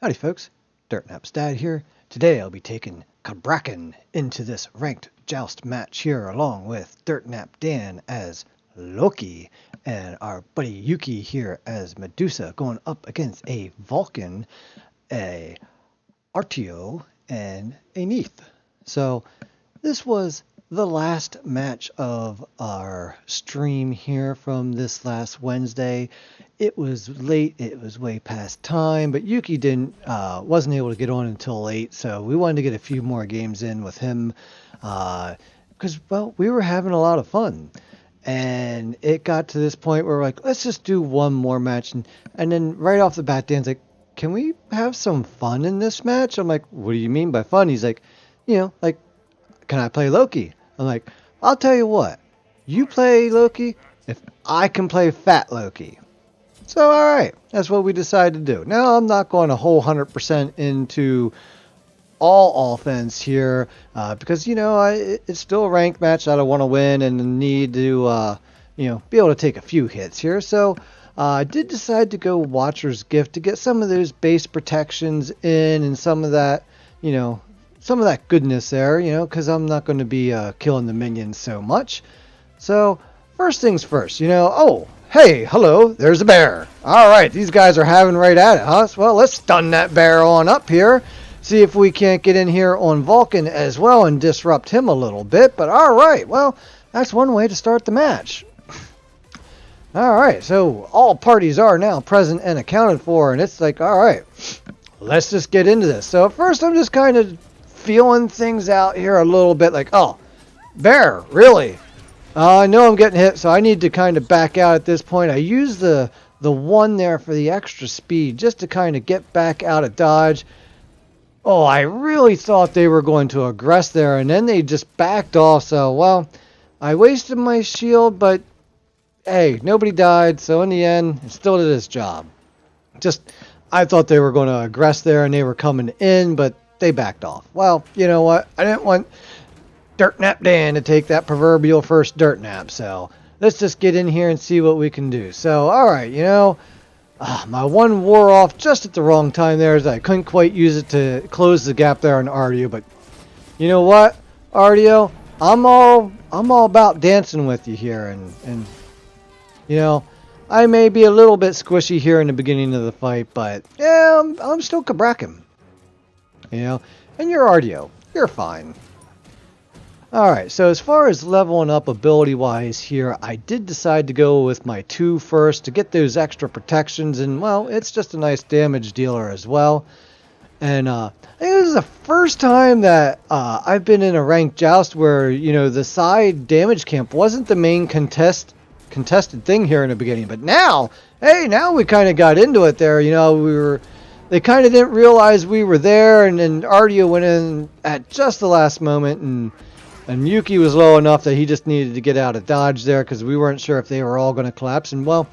Howdy folks, DirtxNapxDan here. Today I'll be taking Cabrakan into this ranked Joust match here along with DirtxNapxDan as Loki and our buddy Yuki here as Medusa going up against a Vulcan, a Artio, and a Neith. So this was the last match of our stream here from this last Wednesday. It was late, it was way past time, but Yuki wasn't able to get on until late, so we wanted to get a few more games in with him because, well, we were having a lot of fun. And it got to this point where we're like, let's just do one more match. And then right off the bat, Dan's like, can we have some fun in this match? I'm like, what do you mean by fun? He's like, can I play Loki? I'm like, I'll tell you what, you play Loki if I can play Fat Loki. So, all right, that's what we decided to do. Now, I'm not going a whole 100% into all offense here because, it's still a ranked match that I want to win and need to, be able to take a few hits here. So, I did decide to go Watcher's Gift to get some of those base protections in and some of that, some of that goodness there, because I'm not going to be killing the minions so much. So, first things first, hey, hello, there's a bear. All right, these guys are having right at it, huh? Well, let's stun that bear on up here. See if we can't get in here on Vulcan as well and disrupt him a little bit. But all right, well, that's one way to start the match. All right, so all parties are now present and accounted for. And it's like, all right, let's just get into this. So first, I'm just kind of feeling things out here a little bit like, oh, bear, really? I know I'm getting hit, so I need to kind of back out at this point. I use the one there for the extra speed just to kind of get back out of dodge. Oh, I really thought they were going to aggress there, and then they just backed off. So, well, I wasted my shield, but hey, nobody died. So in the end, it still did its job. I thought they were going to aggress there, and they were coming in, but they backed off. Well, you know what? I didn't want DirtxNapxDan to take that proverbial first dirt nap, so let's just get in here and see what we can do. So, alright, my one wore off just at the wrong time there as I couldn't quite use it to close the gap there on Artio, but you know what, Artio? I'm all about dancing with you here, and I may be a little bit squishy here in the beginning of the fight, but yeah, I'm still Cabrakan. And you're Artio. You're fine. Alright, so as far as leveling up ability-wise here, I did decide to go with my 2 first to get those extra protections, and, well, it's just a nice damage dealer as well. And I think this is the first time that I've been in a ranked joust where, the side damage camp wasn't the main contested thing here in the beginning. But now, hey, now we kind of got into it there. They kind of didn't realize we were there, and then Artio went in at just the last moment, and Yuki was low enough that he just needed to get out of dodge there because we weren't sure if they were all going to collapse. And, well,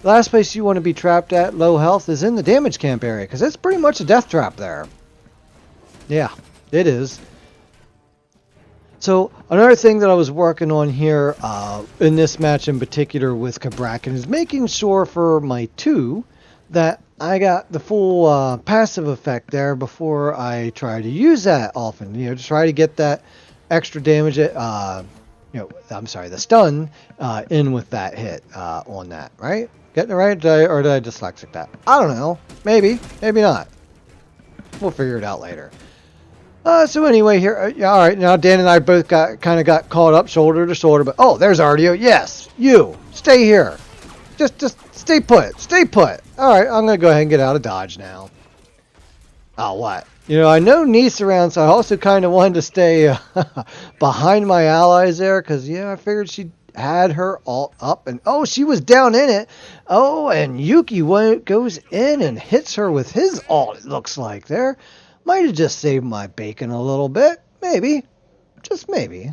the last place you want to be trapped at low health is in the damage camp area because it's pretty much a death trap there. Yeah, it is. So, another thing that I was working on here in this match in particular with Cabrakan is making sure for my 2 that I got the full passive effect there before I try to use that often. To try to get that extra damage, the stun in with that hit on that, right? Getting it right? Or did I dyslexic that? I don't know. Maybe. Maybe not. We'll figure it out later. So anyway, here, all right, now Dan and I both got caught up shoulder to shoulder, but, oh, there's Artio. Yes, you. Stay here. Just stay put. Stay put. All right, I'm going to go ahead and get out of dodge now. Oh, what? I know Neith's around, so I also kind of wanted to stay behind my allies there because, I figured she had her ult up. And, oh, she was down in it. Oh, and Yuki goes in and hits her with his ult, it looks like there. Might have just saved my bacon a little bit. Maybe. Just maybe.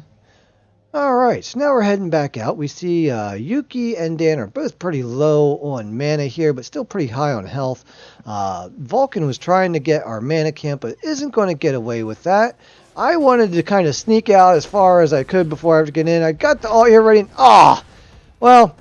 Alright, so now we're heading back out. We see Yuki and Dan are both pretty low on mana here, but still pretty high on health. Vulcan was trying to get our mana camp, but isn't going to get away with that. I wanted to kind of sneak out as far as I could before I have to get in. I got the ult here ready. Well,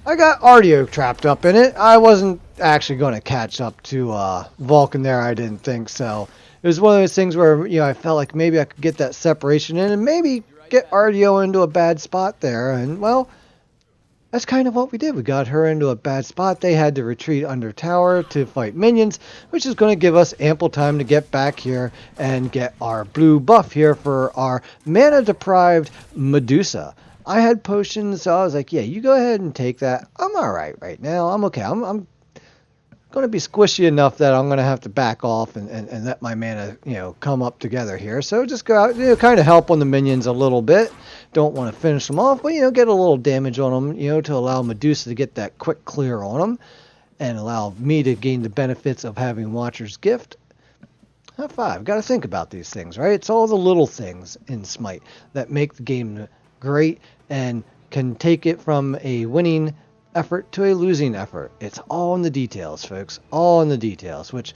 I got Artio trapped up in it. I wasn't actually going to catch up to Vulcan there. I didn't think so. It was one of those things where, you know, I felt like maybe I could get that separation in and maybe get RDO into a bad spot there. And, well, that's kind of what we did. We got her into a bad spot. They had to retreat under tower to fight minions, which is going to give us ample time to get back here and get our blue buff here for our mana-deprived Medusa. I had potions, so I was like, yeah, you go ahead and take that. I'm all right now. I'm okay. I'm going to be squishy enough that I'm going to have to back off and let my mana, you know, come up together here. So just go out, you know, kind of help on the minions a little bit. Don't want to finish them off, but, you know, get a little damage on them, you know, to allow Medusa to get that quick clear on them and allow me to gain the benefits of having Watcher's Gift. High five. Got to think about these things, right? It's all the little things in Smite that make the game great and can take it from a winning effort to a losing effort. It's all in the details, folks. All in the details, which,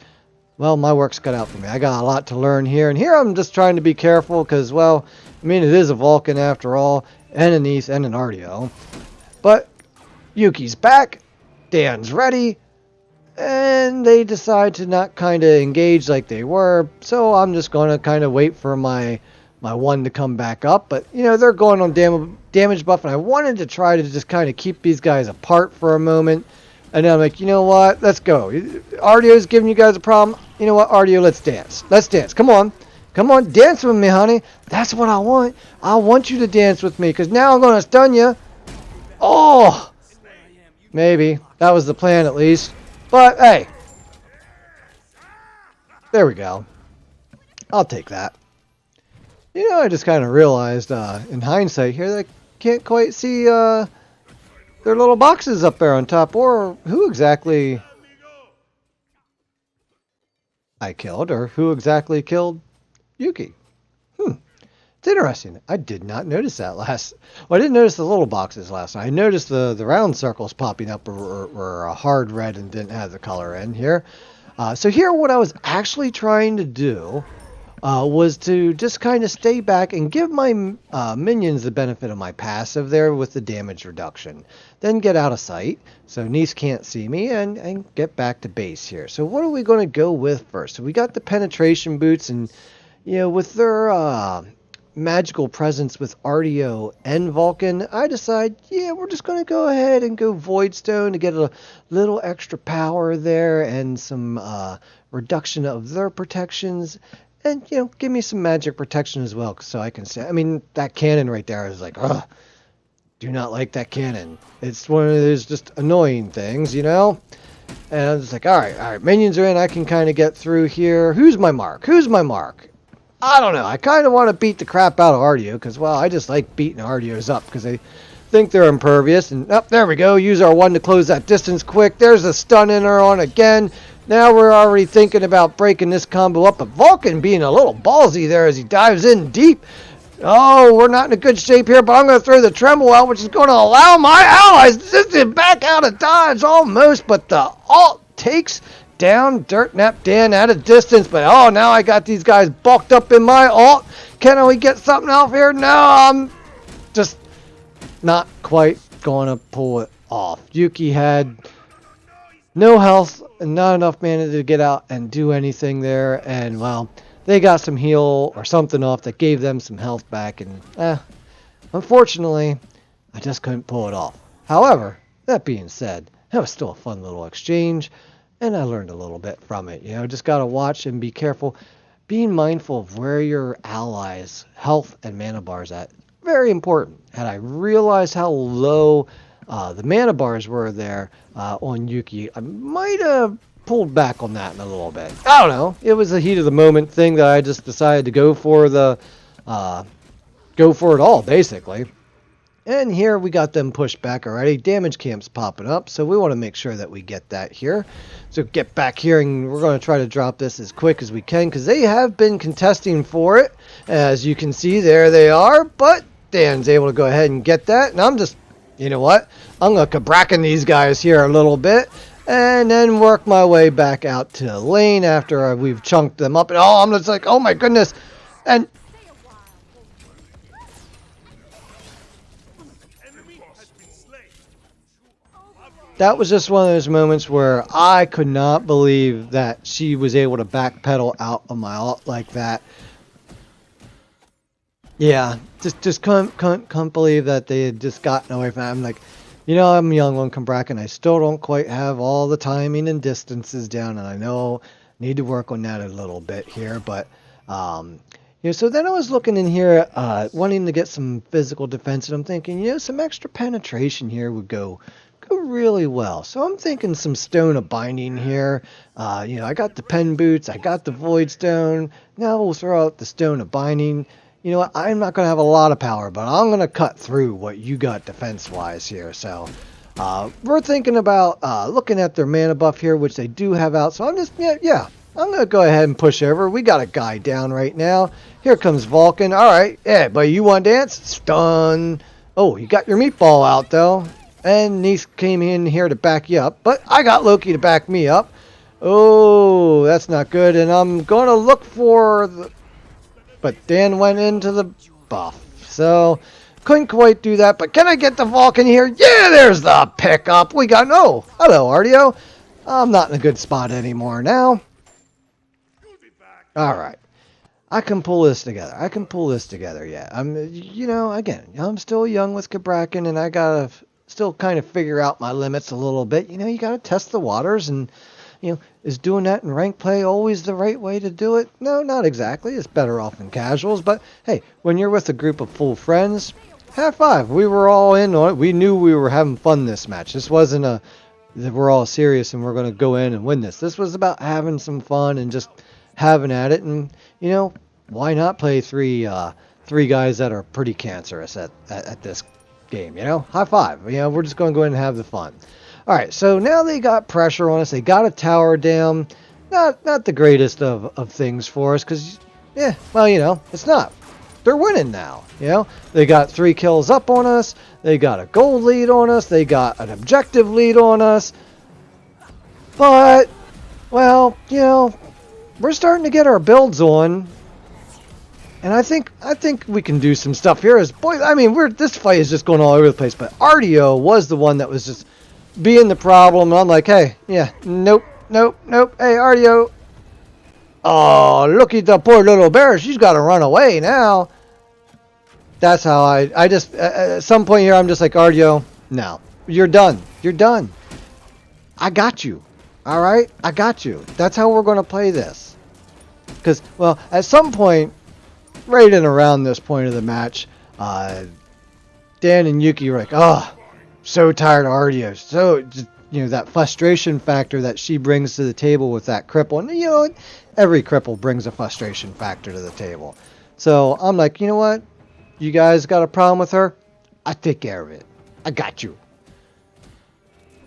well, my work's cut out for me. I got a lot to learn here, and here I'm just trying to be careful because, well, I mean, it is a Vulcan after all, and an East and an RDO. But Yuki's back, Dan's ready, and they decide to not kind of engage like they were, so I'm just going to kind of wait for my one to come back up. But, you know, they're going on damage buff, and I wanted to try to just kind of keep these guys apart for a moment. And then I'm like, you know what? Let's go. RDO's giving you guys a problem. You know what, RDO, let's dance. Let's dance. Come on. Come on, dance with me, honey. That's what I want. I want you to dance with me, because now I'm going to stun you. Oh! Maybe. That was the plan, at least. But, hey. There we go. I'll take that. You know, I just kind of realized, in hindsight here, that I can't quite see, their little boxes up there on top, or who exactly I killed, or who exactly killed Yuki. It's interesting. I did not notice that last... Well, I didn't notice the little boxes last night. I noticed the round circles popping up were a hard red and didn't have the color in here. So here, what I was actually trying to do was to just kind of stay back and give my minions the benefit of my passive there with the damage reduction. Then get out of sight so Nice can't see me and get back to base here. So what are we going to go with first? So we got the penetration boots, and, you know, with their magical presence with RDO and Vulcan, I decide, yeah, we're just going to go ahead and go Voidstone to get a little extra power there and some reduction of their protections. And, you know, give me some magic protection as well, so I can say, I mean, that cannon right there is like, ugh, do not like that cannon. It's one of those just annoying things, you know? And I'm just like, all right, minions are in, I can kind of get through here. Who's my mark? Who's my mark? I don't know. I kind of want to beat the crap out of RDO, because, well, I just like beating RDOs up, because they think they're impervious. And, oh, there we go. Use our one to close that distance quick. There's a stun in her on again. Now we're already thinking about breaking this combo up, but Vulcan being a little ballsy there as he dives in deep. Oh, we're not in a good shape here, but I'm going to throw the tremble out, which is going to allow my allies to back out of dodge almost, but the ult takes down DirtxNapxDan at a distance. But, oh, now I got these guys bulked up in my ult. Can we get something out here? No, I'm just not quite going to pull it off. Yuki had no health and not enough mana to get out and do anything there. And, well, they got some heal or something off that gave them some health back. And, unfortunately, I just couldn't pull it off. However, that being said, that was still a fun little exchange. And I learned a little bit from it. You know, just got to watch and be careful. Being mindful of where your allies' health and mana bars at. Very important. Had I realized how low the mana bars were there on Yuki, I might have pulled back on that in a little bit. I don't know. It was a heat of the moment thing that I just decided to go for it all, basically. And here we got them pushed back already. Damage camp's popping up, so we want to make sure that we get that here. So get back here, and we're going to try to drop this as quick as we can, because they have been contesting for it. As you can see, there they are, but Dan's able to go ahead and get that. And I'm just, you know what? I'm going to Cabrakan these guys here a little bit, and then work my way back out to lane after we've chunked them up. And oh, I'm just like, oh my goodness. And that was just one of those moments where I could not believe that she was able to backpedal out of my ult like that. Yeah, just couldn't believe that they had just gotten away from it. I'm like, you know, I'm young on Cabrakan. I still don't quite have all the timing and distances down, and I know I need to work on that a little bit here. But you know, so then I was looking in here, wanting to get some physical defense, and I'm thinking, you know, some extra penetration here would go really well. So I'm thinking some Stone of Binding here. You know, I got the Pen Boots, I got the Void Stone. Now we'll throw out the Stone of Binding. You know what, I'm not going to have a lot of power, but I'm going to cut through what you got defense-wise here. So we're thinking about looking at their mana buff here, which they do have out. So I'm just, yeah, I'm going to go ahead and push over. We got a guy down right now. Here comes Vulcan. All right, yeah, but you want to dance? Stun. Oh, you got your meatball out, though. And Nice came in here to back you up, but I got Loki to back me up. Oh, that's not good. And I'm going to look for the... But Dan went into the buff, so couldn't quite do that. But can I get the Vulcan here? Yeah, there's the pickup. We got, oh, hello, Artio. I'm not in a good spot anymore now. All right, I can pull this together. I can pull this together. Yeah, you know, again, I'm still young with Cabrakan, and I gotta still kind of figure out my limits a little bit. You know, you gotta test the waters and. You know, is doing that in rank play always the right way to do it? No, not exactly. It's better off in casuals. But hey, when you're with a group of full friends, have five. We were all in on it. We knew we were having fun this match. This wasn't that we're all serious and we're going to go in and win this. This was about having some fun and just having at it. And, you know, why not play three guys that are pretty cancerous at this game, you know? High five. You know, we're just going to go in and have the fun. All right, so now they got pressure on us. They got a tower down. Not the greatest of things for us because, yeah, well, you know, it's not. They're winning now, you know. They got 3 kills up on us. They got a gold lead on us. They got an objective lead on us. But, well, you know, we're starting to get our builds on. And I think we can do some stuff here. As boys, I mean, this fight is just going all over the place. But Artio was the one that was just being the problem. I'm like, hey, yeah, nope. Hey, Artio. Oh, look at the poor little bear. She's got to run away now. That's how I just, at some point here, I'm just like, Artio, no, you're done. You're done. I got you. All right? I got you. That's how we're going to play this. Because, well, at some point, right in around this point of the match, Dan and Yuki were like, oh, so tired of Artio. So, just, you know, that frustration factor that she brings to the table with that cripple. And, you know, every cripple brings a frustration factor to the table. So, I'm like, you know what? You guys got a problem with her? I take care of it. I got you.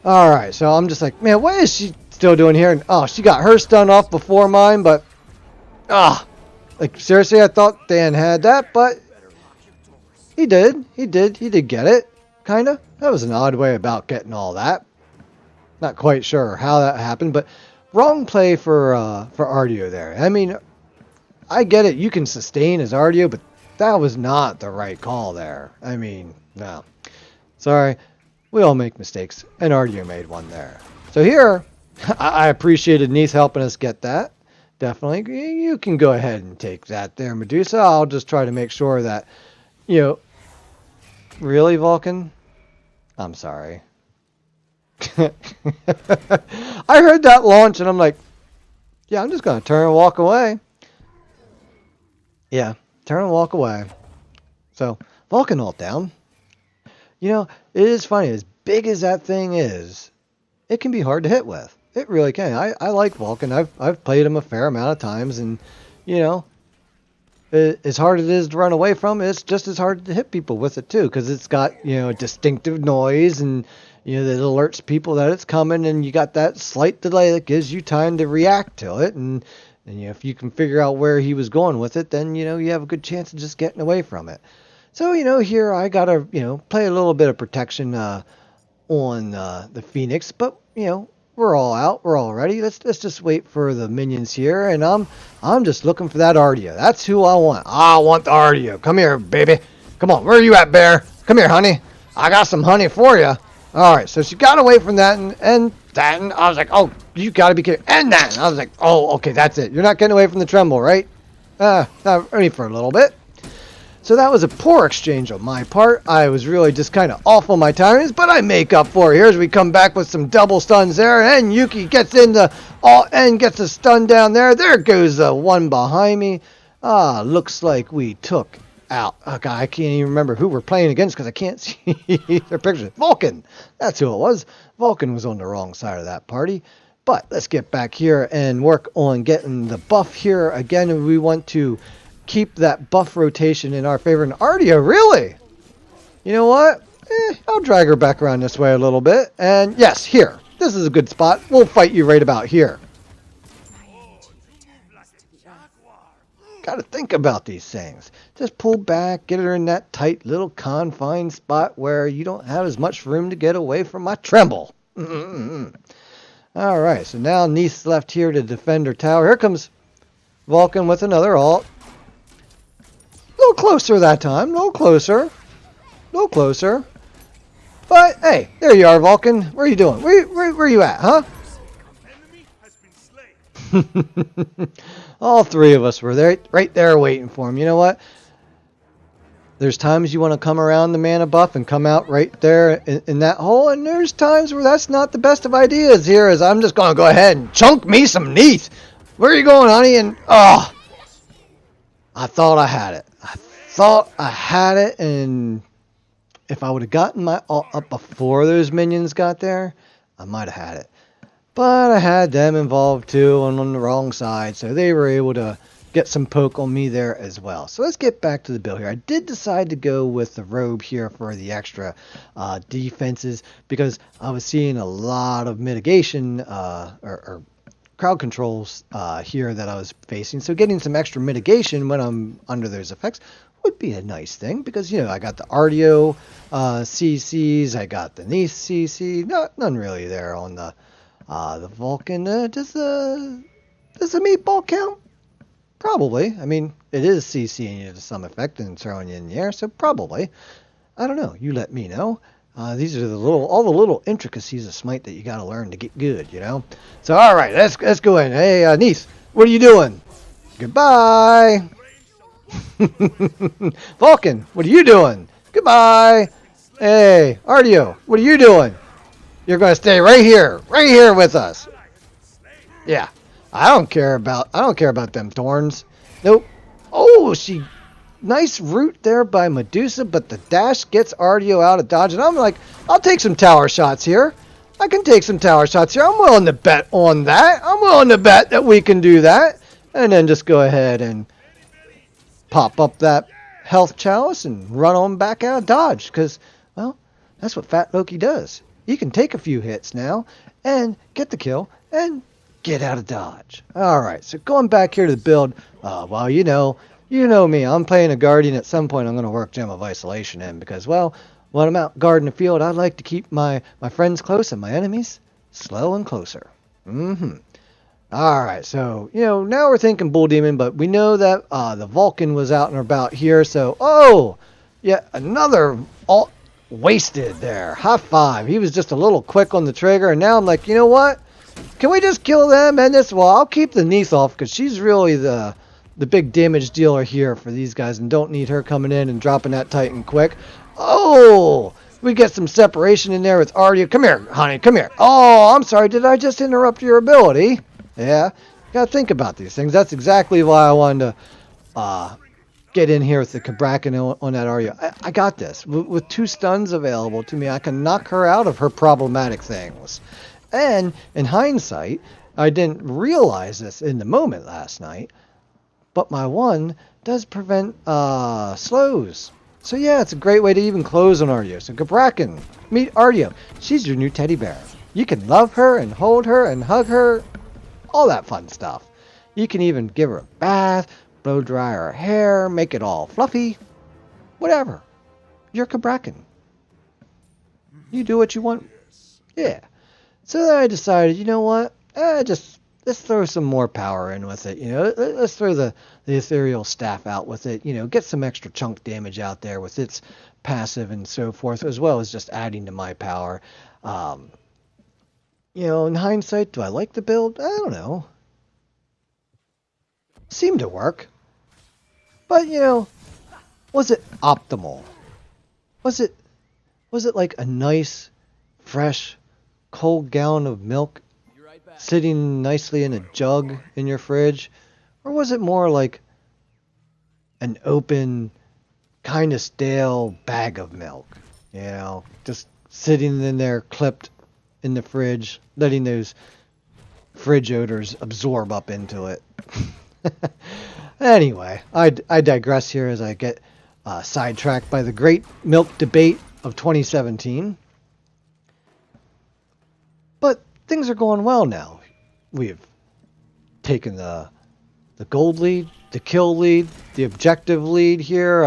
Alright, so I'm just like, man, what is she still doing here? And, oh, she got her stun off before mine, but... like, seriously, I thought Dan had that, but... He did get it. Kinda. That was an odd way about getting all that. Not quite sure how that happened, but wrong play for Artio there. I mean, I get it. You can sustain as Artio, but that was not the right call there. I mean, no. Sorry. We all make mistakes, and Artio made one there. So here, I appreciated Neith helping us get that. Definitely. You can go ahead and take that there, Medusa. I'll just try to make sure that, you know... Really, Vulcan? I'm sorry. I heard that launch, and I'm like, yeah, I'm just going to turn and walk away. Yeah, turn and walk away. So, Vulcan ult down. You know, it is funny. As big as that thing is, it can be hard to hit with. It really can. I like Vulcan. I've played him a fair amount of times, and, you know, as hard as it is to run away from, it's just as hard to hit people with it too, because it's got, you know, a distinctive noise, and, you know, that alerts people that it's coming, and you got that slight delay that gives you time to react to it, and you know, if you can figure out where he was going with it, then, you know, you have a good chance of just getting away from it. So, you know, here I gotta, you know, play a little bit of protection on the Phoenix, but, you know, we're all out. We're all ready. Let's just wait for the minions here, and I'm just looking for that Artio. That's who I want. I want the Artio. Come here, baby. Come on. Where are you at, bear? Come here, honey. I got some honey for you. All Alright, so she got away from that, and then I was like, oh, you gotta be kidding. And then I was like, oh, okay, that's it. You're not getting away from the tremble, right? Not only for a little bit. So that was a poor exchange on my part. I was really just kind of off on my timings, but I make up for it. Here as we come back with some double stuns there, and Yuki gets into and gets a stun down there. There goes the one behind me. Looks like we took out. Oh God, I can't even remember who we're playing against because I can't see their pictures. Vulcan, that's who it was. Vulcan was on the wrong side of that party. But let's get back here and work on getting the buff here. Again, we want to keep that buff rotation in our favor. And Ardia, really? You know what? I'll drag her back around this way a little bit. And yes, here. This is a good spot. We'll fight you right about here. Gotta think about these things. Just pull back, get her in that tight little confined spot where you don't have as much room to get away from my tremble. Alright, so now Neith's left here to defend her tower. Here comes Vulcan with another ult. A little closer that time. A little closer. A little closer. But, hey, there you are, Vulcan. Where are you doing? Where are you at, huh? All three of us were there, right there waiting for him. You know what? There's times you want to come around the mana buff and come out right there in that hole, and there's times where that's not the best of ideas. Here is I'm just going to go ahead and chunk me some Neith. Where are you going, honey? And, I thought I had it. I thought I had it, and if I would have gotten my ult up before those minions got there, I might have had it. But I had them involved too, and on the wrong side, so they were able to get some poke on me there as well. So let's get back to the build here. I did decide to go with the robe here for the extra defenses because I was seeing a lot of mitigation or crowd controls here that I was facing. So getting some extra mitigation when I'm under those effects would be a nice thing because, you know, I got the Ardio CCs, I got the Neith CC, none really there on the Vulcan. Does the meatball count? Probably. I mean, it is CCing you to some effect and throwing you in the air, so probably. I don't know. You let me know. These are all the little intricacies of Smite that you got to learn to get good, you know. So, all right, let's go in. Hey, Neith, what are you doing? Goodbye. Vulcan, what are you doing? Goodbye. Hey, Ardio, what are you doing? You're going to stay right here with us. Yeah. I don't care about them thorns. Nope. Oh, nice root there by Medusa, but the dash gets Ardio out of dodge, and I'm like, I'll take some tower shots here. I can take some tower shots here. I'm willing to bet on that. I'm willing to bet that we can do that. And then just go ahead and pop up that health chalice and run on back out of dodge, because, well, that's what Fat Loki does. He can take a few hits now and get the kill and get out of dodge. Alright, so going back here to the build, well, you know me, I'm playing a Guardian. At some point I'm going to work Gem of Isolation in because, well, when I'm out guarding the field, I like to keep my friends close and my enemies slow and closer. Alright, so, you know, now we're thinking Bull Demon, but we know that the Vulcan was out and about here, so, yet another ult wasted there. High five. He was just a little quick on the trigger, and now I'm like, you know what? Can we just kill them and this? Well, I'll keep the Neith off because she's really the big damage dealer here for these guys and don't need her coming in and dropping that Titan quick. Oh, we get some separation in there with Ardia. Come here, honey, come here. Oh, I'm sorry. Did I just interrupt your ability? Yeah, you got to think about these things. That's exactly why I wanted to get in here with the Cabrakan on that Ardia. I got this. With 2 stuns available to me, I can knock her out of her problematic things. And in hindsight, I didn't realize this in the moment last night, but my 1 does prevent slows. So yeah, it's a great way to even close on Ardia. So Cabrakan, meet Ardia. She's your new teddy bear. You can love her and hold her and hug her, all that fun stuff. You can even give her a bath, blow dry her hair, make it all fluffy, whatever. You're Cabrakan. You do what you want. Yeah. So then I decided, you know what? Let's let's throw some more power in with it. Let's throw the ethereal staff out with it. Get some extra chunk damage out there with its passive and so forth, as well as just adding to my power. In hindsight, do I like the build? I don't know. Seemed to work. But, was it optimal? Was it like a nice, fresh, cold gallon of milk sitting nicely in a jug in your fridge? Or was it more like an open, kind of stale bag of milk? Just sitting in there, clipped in the fridge, letting those fridge odors absorb up into it. Anyway, I digress here as I get sidetracked by the great milk debate of 2017. But things are going well now. We've taken the gold lead, the kill lead, the objective lead here.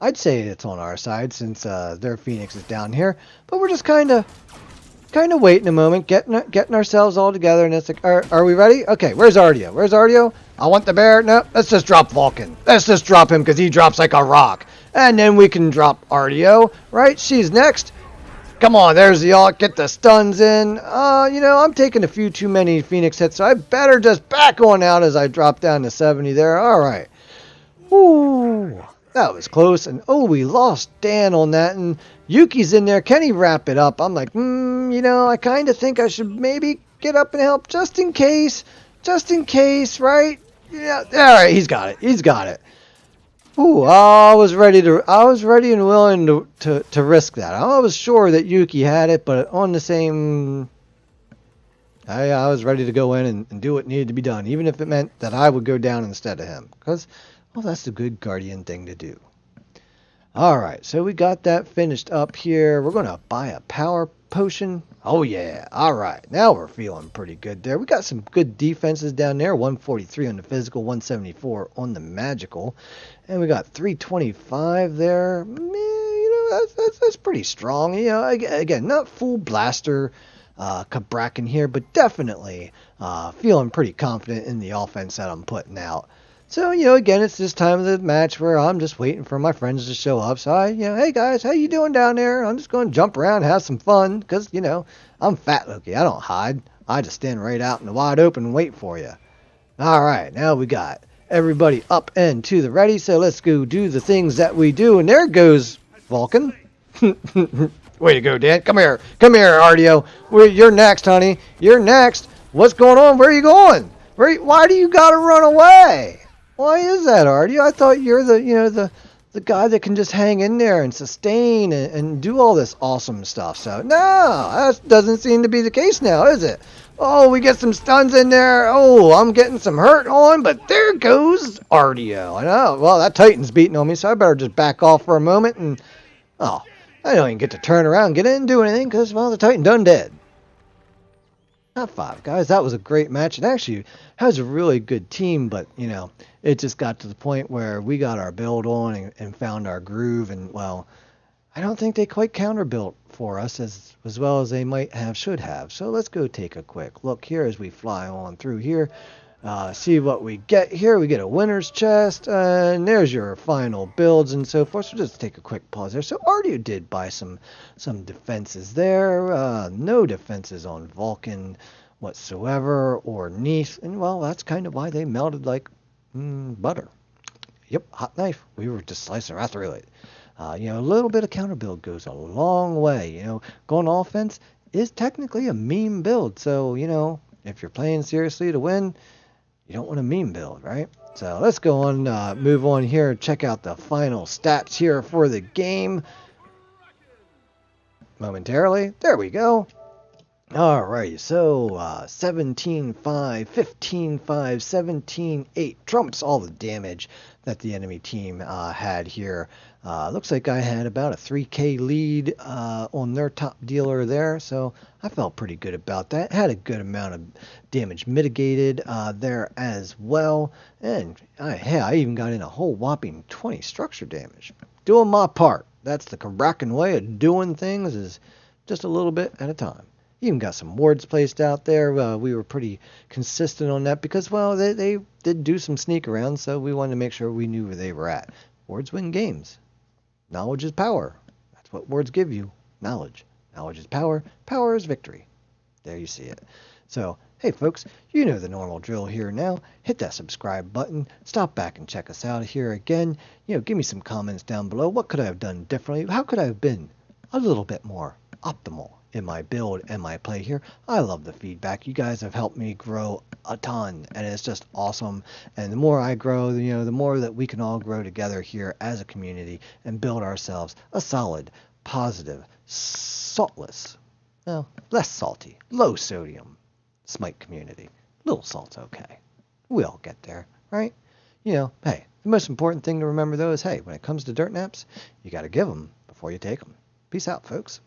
I'd say it's on our side since their Phoenix is down here. But we're just kind of waiting a moment, getting ourselves all together, and it's like, are we ready? Okay, where's Ardio? I want the bear. No, let's just drop Vulcan. Let's just drop him because he drops like a rock. And then we can drop Ardio, right? She's next. Come on, there's the ult. Get the stuns in. I'm taking a few too many Phoenix hits, so I better just back on out as I drop down to 70 there. All right. Ooh, that was close. And, we lost Dan on that. And Yuki's in there. Can he wrap it up? I'm like, I kind of think I should maybe get up and help just in case, right? Yeah, all right, he's got it. Ooh, I was ready and willing to risk that. I was sure that Yuki had it, but on the same, I was ready to go in and do what needed to be done, even if it meant that I would go down instead of him, because, that's the good Guardian thing to do. All right, so we got that finished up here. We're going to buy a power potion. Oh, yeah. All right, now we're feeling pretty good there. We got some good defenses down there, 143 on the physical, 174 on the magical. And we got 325 there. That's pretty strong. Again, not full blaster Cabrakan here, but definitely feeling pretty confident in the offense that I'm putting out. So, again, it's this time of the match where I'm just waiting for my friends to show up. So hey guys, how you doing down there? I'm just going to jump around and have some fun because, I'm Fat Loki. I don't hide. I just stand right out in the wide open and wait for you. All right, now we got everybody up and to the ready. So let's go do the things that we do. And there goes Vulcan. Way to go, Dan. Come here, Ardio. You're next, honey. You're next. What's going on? Where are you going? Why do you gotta run away? Why is that, Artie? I thought you're the guy that can just hang in there and sustain and do all this awesome stuff. So, no, that doesn't seem to be the case now, is it? Oh, we get some stuns in there. Oh, I'm getting some hurt on, but there goes Ardio. I know. Well, that Titan's beating on me, so I better just back off for a moment. And, I don't even get to turn around and get in and do anything because, the Titan done dead. Top 5, guys. That was a great match. And actually, has a really good team, but, it just got to the point where we got our build on and found our groove. And, I don't think they quite counter-built for us as well as they should have. So let's go take a quick look here as we fly on through here. See what we get here. We get a winner's chest, and there's your final builds and so forth. So just take a quick pause there. So Ardio did buy some defenses there. No defenses on Vulcan whatsoever or Neath, and that's kind of why they melted like butter. Yep, hot knife. We were just slicing right through it. A little bit of counter build goes a long way. Going offense is technically a meme build. So if you're playing seriously to win, you don't want a meme build, right? So let's go on, move on here and check out the final stats here for the game momentarily. There we go. Alright, so 17-5, 15-5, 17-8 trumps all the damage that the enemy team had here. Looks like I had about a 3k lead on their top dealer there, so I felt pretty good about that. Had a good amount of damage mitigated there as well, and I even got in a whole whopping 20 structure damage. Doing my part. That's the Cabrakan way of doing things, is just a little bit at a time. Even got some wards placed out there. We were pretty consistent on that because, well, they did do some sneak around, so we wanted to make sure we knew where they were at. Wards win games. Knowledge is power. That's what wards give you. Knowledge. Knowledge is power. Power is victory. There you see it. So, hey folks, you know the normal drill here now. Hit that subscribe button. Stop back and check us out here again. Give me some comments down below. What could I have done differently? How could I have been a little bit more optimal in my build and my play here? I love the feedback. You guys have helped me grow a ton, and it's just awesome. And the more I grow, the more that we can all grow together here as a community and build ourselves a solid, positive, saltless, well, less salty, low sodium Smite community. Little salt's okay. We all get there, right? Hey, the most important thing to remember though is, hey, when it comes to dirt naps, you got to give them before you take them. Peace out, folks.